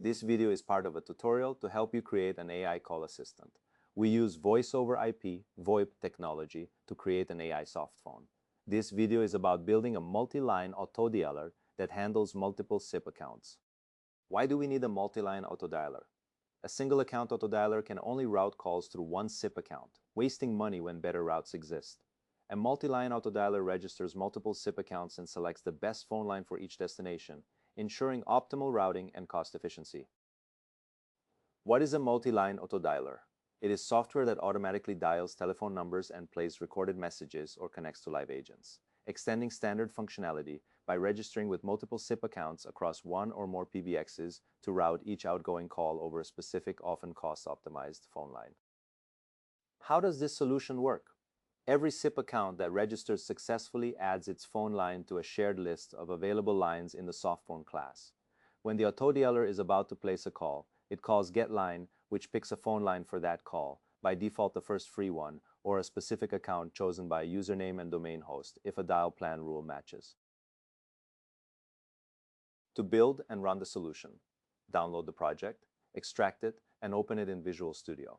This video is part of a tutorial to help you create an AI call assistant. We use voice over IP, VoIP technology to create an AI soft phone. This video is about building a multi-line Autodialer that handles multiple SIP accounts. Why do we need a multi-line Autodialer? A single account Autodialer can only route calls through one SIP account, wasting money when better routes exist. A multi-line Autodialer registers multiple SIP accounts and selects the best phone line for each destination, ensuring optimal routing and cost efficiency. What is a multi-line Autodialer? It is software that automatically dials telephone numbers and plays recorded messages or connects to live agents, extending standard functionality by registering with multiple SIP accounts across one or more PBXs to route each outgoing call over a specific, often cost-optimized phone line. How does this solution work? Every SIP account that registers successfully adds its phone line to a shared list of available lines in the Softphone class. When the Autodialer is about to place a call, it calls GetLine, which picks a phone line for that call, by default the first free one, or a specific account chosen by a username and domain host if a dial plan rule matches. To build and run the solution, download the project, extract it, and open it in Visual Studio.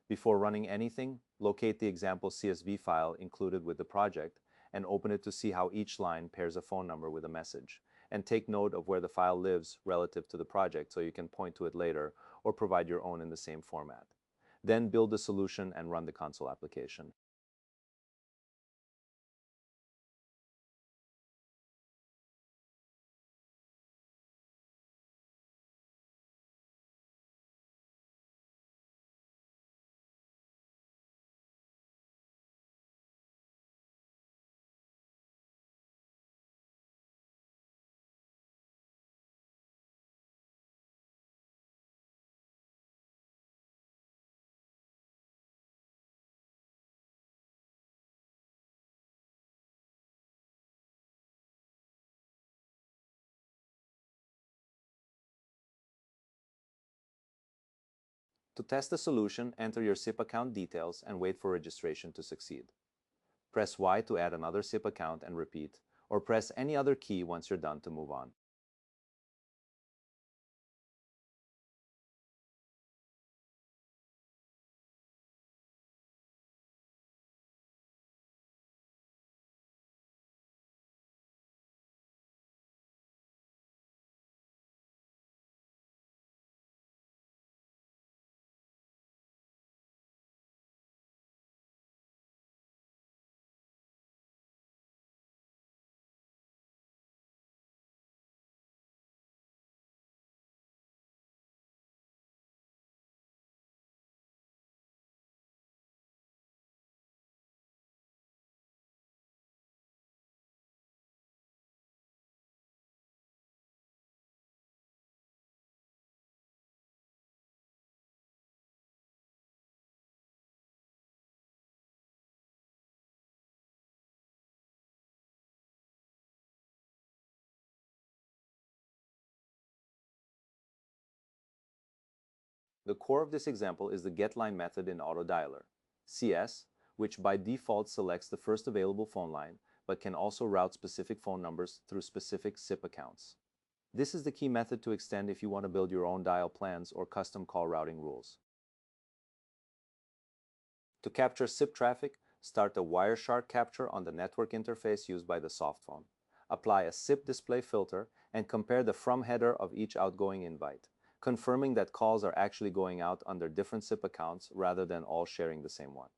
Before running anything, locate the example CSV file included with the project and open it to see how each line pairs a phone number with a message. And take note of where the file lives relative to the project so you can point to it later or provide your own in the same format. Then build the solution and run the console application. To test the solution, enter your SIP account details and wait for registration to succeed. Press Y to add another SIP account and repeat, or press any other key once you're done to move on. The core of this example is the GetLine method in Autodialer, CS, which by default selects the first available phone line, but can also route specific phone numbers through specific SIP accounts. This is the key method to extend if you want to build your own dial plans or custom call routing rules. To capture SIP traffic, start a Wireshark capture on the network interface used by the Softphone. Apply a SIP display filter and compare the from header of each outgoing invite, confirming that calls are actually going out under different SIP accounts rather than all sharing the same one.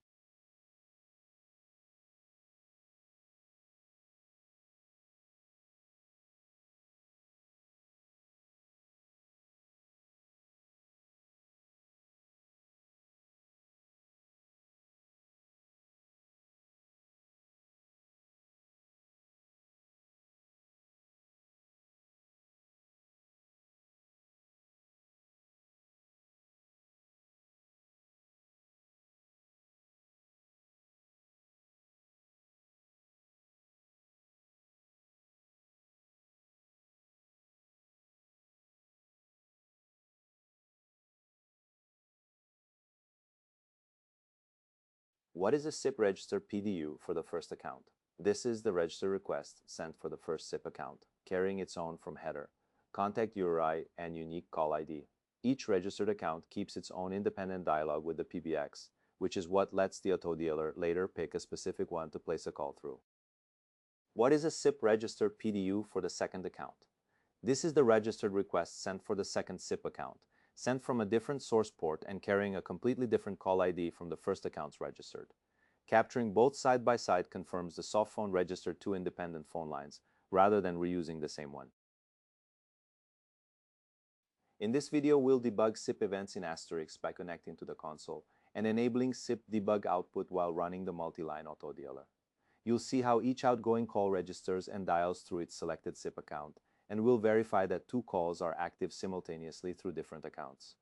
What is a SIP register PDU for the first account? This is the register request sent for the first SIP account, carrying its own from header. contact URI, and unique call ID. Each registered account keeps its own independent dialog with the PBX, which is what lets the Autodialer later pick a specific one to place a call through. What is a SIP registered PDU for the second account? This is the registered request sent for the second SIP account, sent from a different source port and carrying a completely different call ID from the first account's registered. Capturing both side by side confirms the Softphone registered two independent phone lines, rather than reusing the same one. In this video, we'll debug SIP events in Asterisk by connecting to the console and enabling SIP debug output while running the multi-line Autodialer. You'll see how each outgoing call registers and dials through its selected SIP account, and we'll verify that two calls are active simultaneously through different accounts.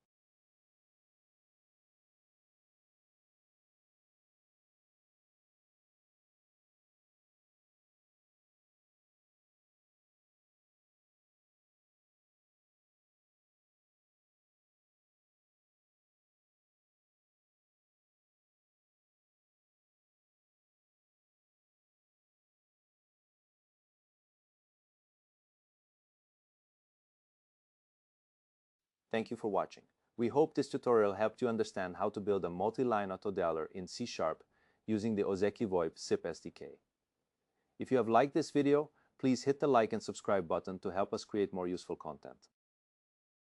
Thank you for watching. We hope this tutorial helped you understand how to build a multi-line Autodialer in C# using the Ozeki VoIP SIP SDK. If you have liked this video, please hit the like and subscribe button to help us create more useful content.